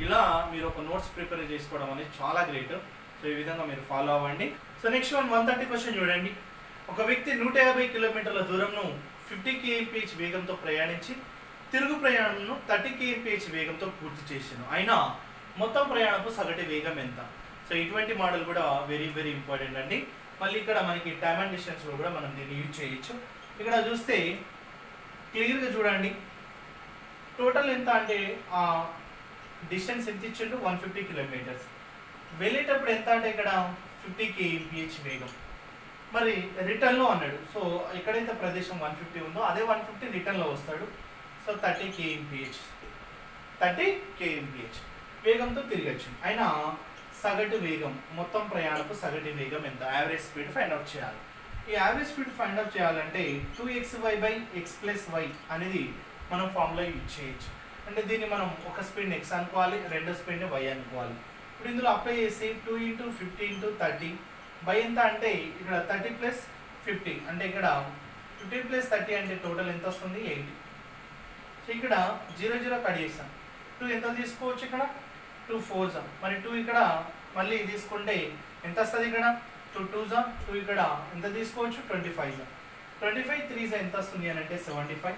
ఇలా మీరు ఒక నోట్స్ ప్రిపేర్ చేసుకోవడం అనేది చాలా గ్రేట్. సో ఈ విధంగా మీరు ఫాలో అవ్వండి. సో నెక్స్ట్ 130 క్వశ్చన్ చూడండి. ఒక వ్యక్తి 150 కిలోమీటర్ల దూరంను 50 kmph వేగంతో ప్రయాణించి తిరుగు ప్రయాణంను 30 kmph వేగంతో పూర్తి చేసాను. అయినా మొత్తం ప్రయాణపు సగటు వేగం ఎంత? సో ఇటువంటి మోడల్ కూడా వెరీ వెరీ ఇంపార్టెంట్ అండి. మళ్ళీ ఇక్కడ మనకి టైమ్ అండ్ డిస్టెన్స్లో కూడా మనం దీన్ని యూజ్ చేయొచ్చు. ఇక్కడ చూస్తే క్లియర్గా చూడండి, టోటల్ ఎంత అంటే డిస్టెన్స్ ఎంత ఇచ్చిండు, 150 కిలోమీటర్స్. వెళ్ళేటప్పుడు ఎంత అంటే ఇక్కడ 50 kmph వేగం. మరి రిటర్న్లో అన్నాడు. సో ఎక్కడైతే ప్రదేశం 150 ఉందో అదే 150 రిటర్న్లో వస్తాడు. సో 30 kmph వేగంతో తిరిగి వచ్చింది. అయినా సగటు వేగం, మొత్తం ప్రయాణపు సగటు వేగం ఎంత, యావరేజ్ స్పీడ్ ఫైండ్ అవుట్ చేయాలి. ఈ యావరేజ్ స్పీడ్ ఫైండ్ అవుట్ చేయాలంటే 2xy/x+y అనేది మనం ఫార్ములా యూజ్ చేయొచ్చు. అంటే దీన్ని మనం ఒక స్పీడ్ని x అనుకోవాలి, రెండో స్పీడ్ని y అనుకోవాలి. ఇప్పుడు ఇందులో అప్లై చేసి 2 × 50 × 30 బై ఎంత అంటే ఇక్కడ 30 + 50 అంటే ఇక్కడ 15 + 30 అంటే టోటల్ ఎంత వస్తుంది, 80. సో ఇక్కడ 0 0 కట్ చేస్తాం. 2 ఎంత తీసుకోవచ్చు, ఇక్కడ 2 4s. మరి 2 ఇక్కడ మళ్ళీ తీసుకుంటే ఎంత వస్తుంది, ఇక్కడ 2 2s. 2 ఇక్కడ ఎంత తీసుకోవచ్చు, 25s. 25 3s ఎంత వస్తుంది అని అంటే 75.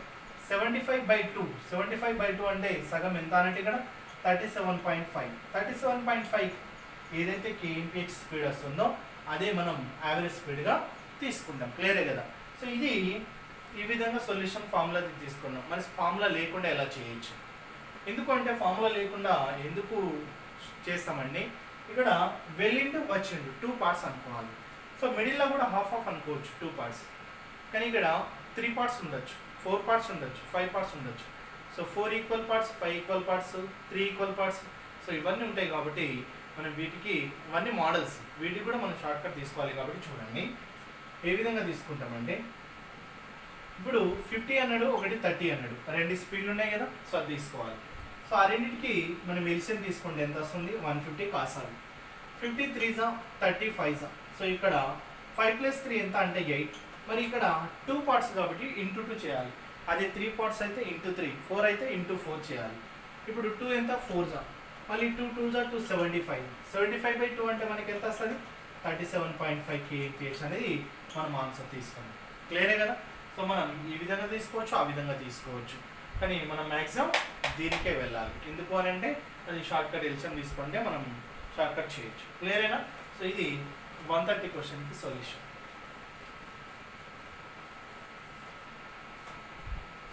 75/2, 75/2 అంటే సగం ఎంత అంటే ఇక్కడ 37.5. 37.5 ఏదైతే kmph స్పీడ్ వస్తుందో అదే మనం యావరేజ్ స్పీడ్గా తీసుకుంటాం. క్లియరే కదా. సో ఇది ఈ విధంగా సొల్యూషన్ ఫార్ములా తీసుకున్నాం. మరి ఫార్ములా లేకుండా ఎలా చేయొచ్చు, ఎందుకంటే ఫార్ములా లేకుండా ఎందుకు చేస్తామండి, ఇక్కడ వెళ్ళిండు వచ్చిండు 2 పార్ట్స్ అనుకోవాలి. సో మిడిల్లో కూడా హాఫ్ హాఫ్ అనుకోవచ్చు 2 పార్ట్స్. కానీ ఇక్కడ 3 పార్ట్స్ ఉండొచ్చు, 4 పార్ట్స్ ఉండొచ్చు, 5 పార్ట్స్ ఉండొచ్చు. So 4 equal parts, 5 equal parts, 3 equal parts, so ఇవన్నీ ఉంటాయి కాబట్టి మనం వీటికి ఇవన్నీ మోడల్స్, వీటికి కూడా మనం షార్ట్ కట్ తీసుకోవాలి. కాబట్టి చూడండి ఏ విధంగా తీసుకుంటామంటే ఇప్పుడు 50 అన్నాడు, ఒకటి 30 అన్నాడు, రెండు స్పీడ్లు ఉన్నాయి కదా, సో అది తీసుకోవాలి. సో ఆ రెండింటికి మనం ఎల్సిఎం తీసుకుంటే ఎంత వస్తుంది, 150 కాసాలి. 50 3 30 5. సో ఇక్కడ 5 + 3 ఎంత అంటే 8. మరి ఇక్కడ 2 పార్ట్స్ కాబట్టి ఇంటూ 2 చేయాలి. అదే 3 పార్ట్స్ అయితే ఇంటూ 3, 4 అయితే ఇంటూ 4 చేయాలి. ఇప్పుడు 2 ఎంత 4 మళ్ళీ 2 2 275. 75/2 అంటే మనకి ఎంత వస్తుంది, 37.5 kPh అనేది మనం ఆన్సర్ తీసుకున్నాం. క్లియరే కదా. సో మనం ఈ విధంగా తీసుకోవచ్చు, ఆ విధంగా తీసుకోవచ్చు, కానీ మనం మ్యాక్సిమం దీనికే వెళ్ళాలి. ఎందుకు అని అంటే అది షార్ట్ కట్ ఎల్సిఎం తీసుకుంటే మనం షార్ట్ కట్ చేయొచ్చు. క్లియరేనా. సో ఇది 130 క్వశ్చన్కి సొల్యూషన్.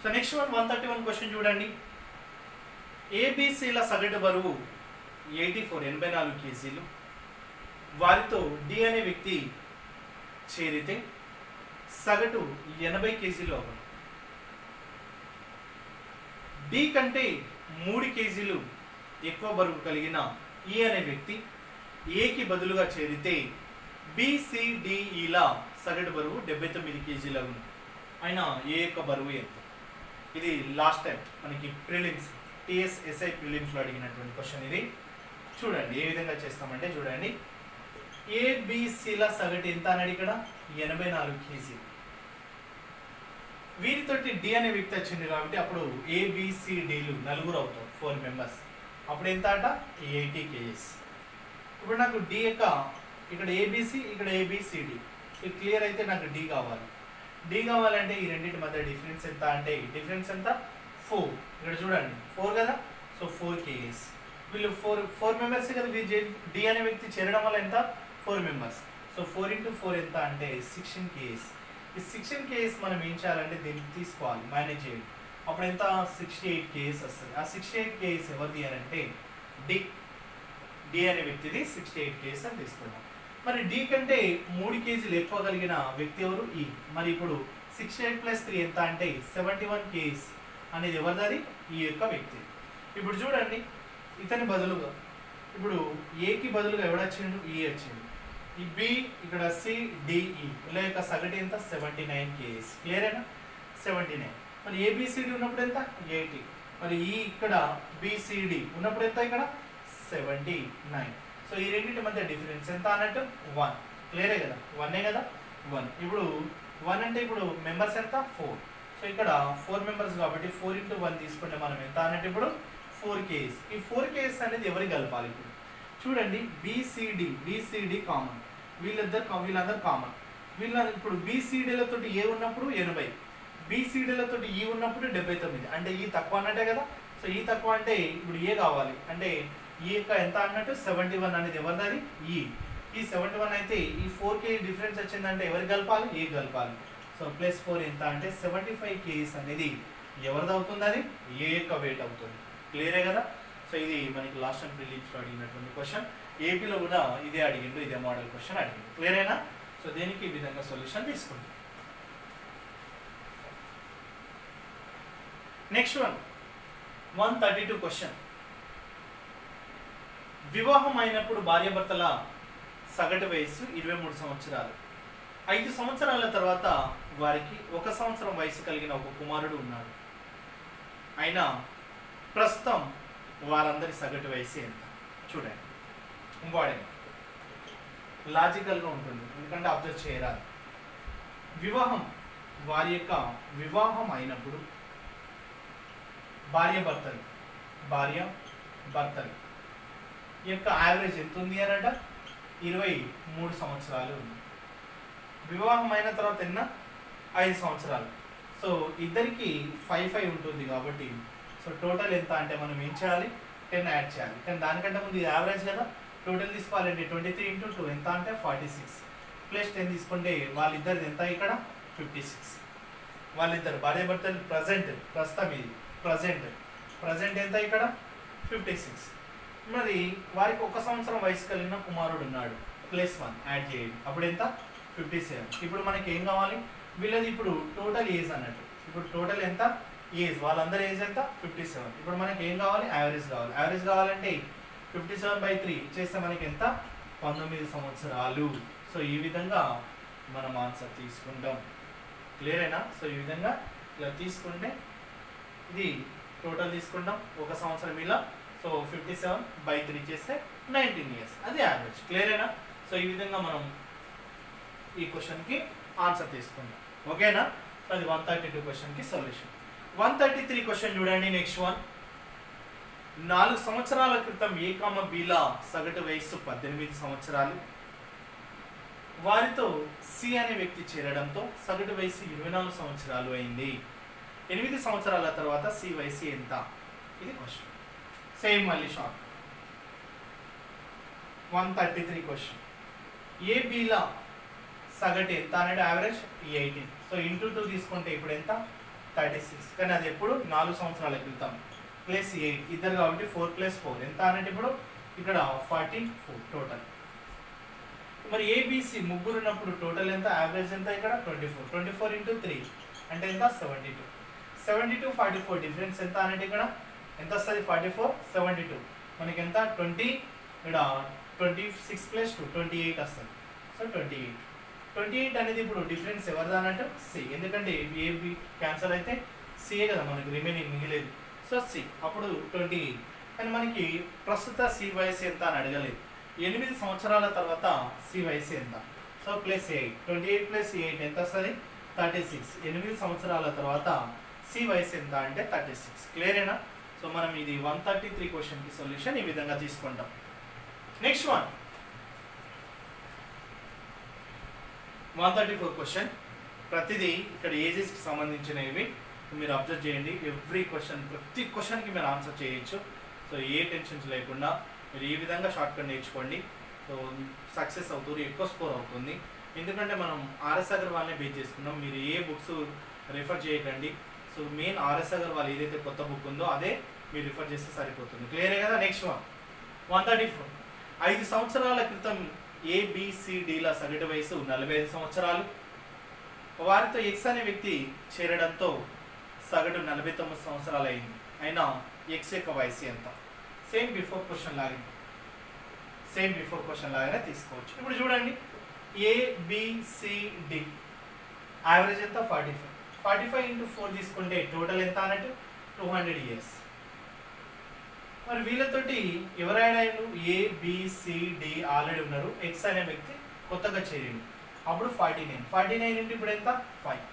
సో నెక్స్ట్ 131 క్వశ్చన్ చూడండి. ఏబిసిల సగటు బరువు 84 కేజీలు. వారితో డి అనే వ్యక్తి చేరితే సగటు 80 కేజీలు అవును. డి కంటే 3 కేజీలు ఎక్కువ బరువు కలిగిన ఈ అనే వ్యక్తి ఏకి బదులుగా చేరితే బిసిడిఈల సగటు బరువు 79 కేజీలు అవును. అయినా ఏ యొక్క బరువు ఎంత? ఇది లాస్ట్ టైం మనకి ప్రిలిమ్స్ టిఎస్ఎస్ఐ ప్రిలిమ్స్లో అడిగినటువంటి క్వశ్చన్. ఇది చూడండి ఏ విధంగా చేస్తామంటే చూడండి, ఏబిసిల సగటు ఎంత అని ఇక్కడ 84 కేజీలు. వీరితోటి డి అనే వ్యక్తి వచ్చింది కాబట్టి అప్పుడు ఏబిసిడిలు నలుగురు అవుతారు, 4 మెంబర్స్. అప్పుడు ఎంత అట 80 కేజీస్. ఇప్పుడు నాకు డి యొక్క ఇక్కడ ఏబిసి, ఇక్కడ ఏబిసిడి, ఇది క్లియర్ అయితే నాకు డి కావాలి. డి కావాలంటే ఈ రెండింటి మధ్య డిఫరెన్స్ ఎంత అంటే డిఫరెన్స్ ఎంత 4. ఇక్కడ చూడండి 4 కదా, సో 4 కేజీస్. వీళ్ళు 4 మెంబర్స్ కదా, డి అనే వ్యక్తి చేరడం వల్ల ఎంత 4 మెంబర్స్. సో 4 × 4 ఎంత అంటే 16 కేజీస్. ఈ 16 కేజీస్ మనం ఏం చేయాలంటే దీనికి తీసుకోవాలి, మేనేజ్ చేయాలి. అప్పుడు ఎంత 68 కేజీస్ వస్తుంది. ఆ 68 కేజీస్ ఎవరిది అని అంటే డి అనే వ్యక్తిది 68 కేజీస్ అని తీసుకున్నాం. మరి డి కంటే 3 కేజీలు ఎక్కువ కలిగిన వ్యక్తి ఎవరు, ఈ. మరి ఇప్పుడు 68 + 3 ఎంత అంటే 71 కేజీస్ అనేది ఎవరిది, ఈ యొక్క వ్యక్తి. ఇప్పుడు చూడండి ఇతని బదులుగా ఇప్పుడు ఏకి బదులుగా ఎవడొచ్చిండు, ఈ వచ్చిండు. ఈ బి ఇక్కడ సిడిఈ ఇలా యొక్క సగటు ఎంత 79 కేజీస్. క్లియరేనా. 79. మరి ఏబిసిడి ఉన్నప్పుడు ఎంత 80. మరి ఈ ఇక్కడ బిసిడి ఉన్నప్పుడు ఎంత ఇక్కడ 79. సో ఈ రెండింటి మధ్య డిఫరెన్స్ ఎంత అన్నట్టు 1. క్లియరే కదా, 1 కదా 1. ఇప్పుడు 1 అంటే ఇప్పుడు మెంబర్స్ ఎంత 4. సో ఇక్కడ 4 మెంబర్స్ కాబట్టి 4 × 1 తీసుకుంటే మనం ఎంత అన్నట్టు ఇప్పుడు 4 కేజీస్. ఈ 4 కేజీస్ అనేది ఎవరికి కలపాలి ఇప్పుడు చూడండి, బిసిడి కామన్, వీళ్ళందరూ కామన్. ఇప్పుడు బిసిడిలతో ఏ ఉన్నప్పుడు 80, బిసిడిలతో ఈ ఉన్నప్పుడు 79. అంటే ఈ తక్కువ అన్నట్టే కదా. సో ఈ తక్కువ అంటే ఇప్పుడు ఏ కావాలి అంటే ఈ యొక్క ఎంత అన్నట్టు 71 అనేది ఎవరిది, ఈ 71 అయితే ఈ 4 కేజీ డిఫరెన్స్ వచ్చిందంటే ఎవరికి కలపాలి, ఏ కలపాలి. సో +4 ఎంత అంటే 75 కేజీస్ అనేది ఎవరిది అవుతుంది, అది ఏ యొక్క వెయిట్ అవుతుంది. క్లియరే కదా. సో ఇది మనకి లాస్ట్ టైం ప్రిలిమ్స్లో అడిగినటువంటి క్వశ్చన్. ఏపీలో కూడా ఇదే అడిగిండు, ఇదే మోడల్ క్వశ్చన్ అడిగిండు. క్లియరేనా. సో దీనికి ఈ విధంగా సొల్యూషన్ తీసుకుంటాం. Next 132 question. వివాహం అయినప్పుడు భార్యాభర్తల సగటు వయస్సు 23 సంవత్సరాలు. 5 సంవత్సరాల తర్వాత వారికి 1 సంవత్సరం వయసు కలిగిన ఒక కుమారుడు ఉన్నాడు. అయినా ప్రస్తుతం వారందరి సగటు వయసు ఎంత? చూడండి, ఇంపార్టెంట్, లాజికల్గా ఉంటుంది, ఎందుకంటే అబ్జర్వ్ చేయరాదు. వారి యొక్క వివాహం అయినప్పుడు భార్య భర్తలు యొక్క యావరేజ్ ఎంత ఉంది అనంట 23 సంవత్సరాలు ఉంది. వివాహం అయిన తర్వాత ఎన్న 5 సంవత్సరాలు. సో ఇద్దరికి 5 ఉంటుంది కాబట్టి సో టోటల్ ఎంత అంటే మనం ఏం చేయాలి, 10 యాడ్ చేయాలి. కానీ దానికంటే ముందు ఇది యావరేజ్ కదా, టోటల్ తీసుకోవాలంటే 23 × 2 ఎంత అంటే 46 + 10 తీసుకుంటే వాళ్ళిద్దరిది ఎంత ఇక్కడ 56. వాళ్ళిద్దరు భార్యాభర్తలు ప్రస్తుతం ఇది ప్రజెంట్ ఎంత ఇక్కడ 56. మరి వారికి 1 సంవత్సరం వయసు కలిగిన కుమారుడు ఉన్నాడు, +1 యాడ్ చేయండి, అప్పుడు ఎంత 57. ఇప్పుడు మనకి ఏం కావాలి, వీళ్ళది ఇప్పుడు టోటల్ ఏజ్ అన్నట్టు. ఇప్పుడు టోటల్ ఎంత ఏజ్ వాళ్ళందరి ఏజ్ ఎంత 57. ఇప్పుడు మనకి ఏం కావాలి, యావరేజ్ కావాలి. యావరేజ్ కావాలంటే 57/3 చేస్తే మనకి ఎంత 19 సంవత్సరాలు. సో ఈ విధంగా మనం ఆన్సర్ తీసుకుంటాం. క్లియరేనా? సో ఈ విధంగా ఇలా తీసుకుంటే ఇది టోటల్ తీసుకుంటాం ఒక సంవత్సరం ఇలా. సో 57/3 చేస్తే 19 years, అది యావరేజ్. క్లియరేనా? సో ఈ విధంగా మనం ఈ క్వశ్చన్కి ఆన్సర్ తీసుకుందాం. ఓకేనా? సో అది 132 క్వశ్చన్కి సొల్యూషన్. 133 క్వశ్చన్ చూడండి. Next one. 4 సంవత్సరాల క్రితం ఏ కామ బీల సగటు వయస్సు 18 సంవత్సరాలు. వారితో సి అనే వ్యక్తి చేరడంతో సగటు వయసు 24 సంవత్సరాలు అయింది. 8 సంవత్సరాల తర్వాత సి వయసు ఎంత? ఇది క్వశ్చన్. సేమ్ మళ్ళీ షార్ట్. 133 క్వశ్చన్. ఏ బీల సగటు ఎంత అనేది యావరేజ్ 18. సో ఇంటూ 2 తీసుకుంటే ఇప్పుడు ఎంత 36. కానీ అది ఎప్పుడు 4 సంవత్సరాల క్రితం. ప్లస్ 8 ఇద్దరు కాబట్టి 4 + 4 ఎంత అనేది ఇప్పుడు ఇక్కడ 44 టోటల్. మరి ఏబిసి ముగ్గురు ఉన్నప్పుడు టోటల్ ఎంత, యావరేజ్ ఎంత ఇక్కడ 24. 24 × 3 అంటే ఎంత 72. 72 44 డిఫరెన్స్ ఎంత అనేది ఇక్కడ ఎంత వస్తుంది 44 72 మనకి ఎంత 20 ఇక్కడ 26 + 2 28 వస్తుంది. సో 28 అనేది ఇప్పుడు డిఫరెన్స్ ఎవరిదా అన్నట్టు సి. ఎందుకంటే ఏబి క్యాన్సల్ అయితే సిఏ కదా మనకి రిమైనింగ్ మిగిలేదు. సో సి అప్పుడు 28. కానీ మనకి ప్రస్తుత సి వయసు ఎంత అని అడగలేదు. 8 సంవత్సరాల తర్వాత సి వయసు ఎంత. సో ప్లస్ 8 28 + 8 ఎంత వస్తుంది 36. 8 సంవత్సరాల తర్వాత సి వయసు ఎంత అంటే 36. క్లియరేనా? సో మనం ఇది 133 క్వశ్చన్కి సొల్యూషన్ ఈ విధంగా తీసుకుంటాం. Next one 134 question. ప్రతిదీ ఇక్కడ ఏజెస్కి సంబంధించినవి మీరు అబ్జర్వ్ చేయండి. ఎవ్రీ క్వశ్చన్ ప్రతి క్వశ్చన్కి మీరు ఆన్సర్ చేయొచ్చు. సో ఏ టెన్షన్స్ లేకుండా మీరు ఈ విధంగా షార్ట్ కట్ నేర్చుకోండి. సో సక్సెస్ అవుతుంది, ఎక్కువ స్కోర్ అవుతుంది. ఎందుకంటే మనం ఆర్ఎస్ అగర్వాల్నే బేస్ చేసుకున్నాం. మీరు ఏ బుక్స్ రిఫర్ చేయకండి. సో మెయిన్ ఆర్ఎస్ అగర్వాల్ ఏదైతే కొత్త బుక్ ఉందో అదే మీరు రిఫర్ చేస్తే సరిపోతుంది. క్లియరే కదా? Next one 134. 5 సంవత్సరాల క్రితం ఏబిసిడిల సగటు వయసు 45 సంవత్సరాలు. వారితో ఎక్స్ అనే వ్యక్తి చేరడంతో సగటు 49 సంవత్సరాలు అయింది. అయినా ఎక్స్ యొక్క వయసు ఎంత? సేమ్ బిఫోర్ క్వశ్చన్ లాగానే తీసుకోవచ్చు. ఇప్పుడు చూడండి ఏబిసిడి యావరేజ్ ఎంత 45. 45 × 4 తీసుకుంటే టోటల్ ఎంత అన్నట్టు 200 years. మరి వీళ్ళతోటి ఎవరు యాడ్ అయ్యారు? ఏబిసిడి ఆల్రెడీ ఉన్నారు. ఎక్స్ అనే వ్యక్తి కొత్తగా చేరిండు. అప్పుడు 49. 49 into ఇప్పుడు ఎంత 5.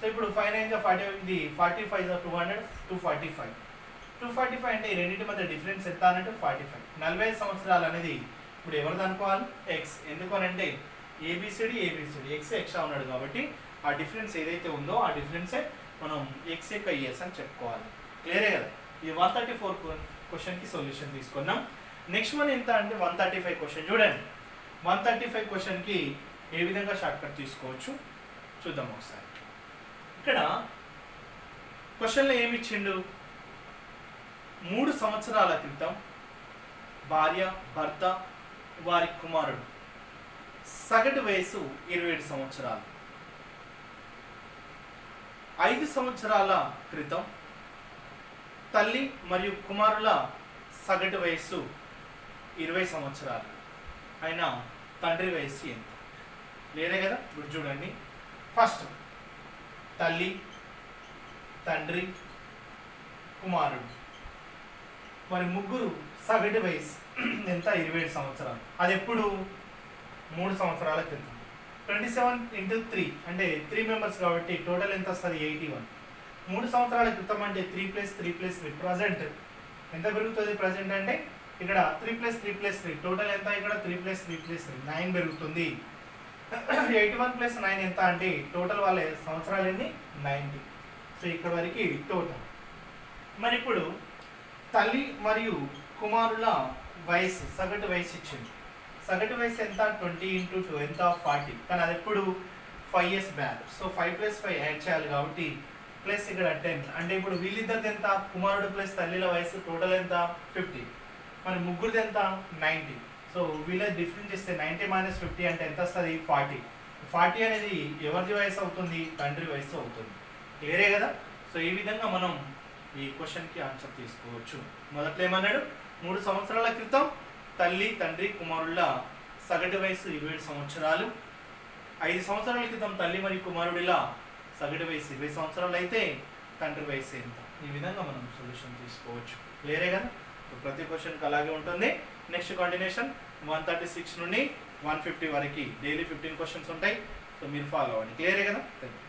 సో ఇప్పుడు 5 9 40 ఇది 45 200 245. 245 అంటే ఈ రెండింటి మధ్య డిఫరెన్స్ ఎంత అన్నట్టు 45. 45 సంవత్సరాలు అనేది ఇప్పుడు ఎవరిది అనుకోవాలి? ఎక్స్. ఎందుకు అంటే ఏబిసిడి ఎక్స్ ఎక్స్ట్రా ఉన్నాడు కాబట్టి ఆ డిఫరెన్స్ ఏదైతే ఉందో ఆ డిఫరెన్సే మనం ఎక్స్ యొక్క ఇయర్స్ అని చెప్పుకోవాలి. క్లియరే కదా? ఈ 134 క్వశ్చన్కి సొల్యూషన్ తీసుకున్నాం. నెక్స్ట్ వన్ ఎంత అంటే 135 క్వశ్చన్. చూడండి 135 క్వశ్చన్కి ఏ విధంగా షార్ట్ కట్ తీసుకోవచ్చు చూద్దాం ఒకసారి. ఇక్కడ క్వశ్చన్లో ఏమి ఇచ్చిండు? 3 సంవత్సరాల క్రితం భార్య, భర్త, వారి కుమారుడు సగటు వయసు 27 సంవత్సరాలు. 5 సంవత్సరాల క్రితం తల్లి మరియు కుమారుల సగటు వయస్సు 20 సంవత్సరాలు. అయినా తండ్రి వయస్సు ఎంత? లేదే కదా? ఇప్పుడు చూడండి. ఫస్ట్ తల్లి, తండ్రి, కుమారుడు మరి ముగ్గురు సగటు వయసు ఎంత 27 సంవత్సరాలు. అది ఎప్పుడు 3 సంవత్సరాల క్రితం. 27 × 3 అంటే 3 మెంబర్స్ కాబట్టి టోటల్ ఎంత వస్తుంది 81. 3 సంవత్సరాల క్రితం అంటే 3 + 3 + 3 ప్రజెంట్ ఎంత పెరుగుతుంది? ప్రజెంట్ అంటే ఇక్కడ 3 + 3 + 3 టోటల్ ఎంత? ఇక్కడ 3 + 3 + 3 9 పెరుగుతుంది. 81 + 9 ఎంత అంటే టోటల్ వాళ్ళ సంవత్సరాలు ఎన్ని 90. సో ఇక్కడ వరకు టోటల్. మరి ఇప్పుడు తల్లి మరియు కుమారుల వయసు సగటు వయసు ఇచ్చింది. సగటు వయసు ఎంత? 20 × 2 ఎంత 40. కానీ అది ఎప్పుడు 5 years బ్యాక్. సో 5 + 5 యాడ్ చేయాలి కాబట్టి ప్లస్ ఇక్కడ 10 అంటే ఇప్పుడు వీళ్ళిద్దరిది ఎంత? కుమారుడు ప్లస్ తల్లిల వయసు టోటల్ ఎంత 50. మరి ముగ్గురిది ఎంత 90. సో వీళ్ళ డిఫరెన్స్ ఇస్తే 90 - 50 అంటే ఎంత వస్తుంది 40. 40 అనేది ఎవరిది వయసు అవుతుంది? తండ్రి వయసు అవుతుంది. క్లియరే కదా? సో ఈ విధంగా మనం ఈ క్వశ్చన్కి ఆన్సర్ తీసుకోవచ్చు. మొదట్లో ఏమన్నాడు, 3 సంవత్సరాల క్రితం తల్లి తండ్రి కుమారుల సగటు వయసు 27 సంవత్సరాలు. 5 సంవత్సరాల క్రితం తల్లి మరియు కుమారుడిల సగటు వయసు 20 సంవత్సరాలు అయితే తండ్రి వయసు ఎంత? ఈ విధంగా మనం సొల్యూషన్ తీసుకోవచ్చు. క్లియరే కదా? ప్రతి క్వశ్చన్కి అలాగే ఉంటుంది. నెక్స్ట్ కంటిన్యూషన్ 136 నుండి 150 వరకు డైలీ 15 క్వశ్చన్స్ ఉంటాయి. సో మీరు ఫాలో అవ్వండి. క్లియరే కదా? Thank you.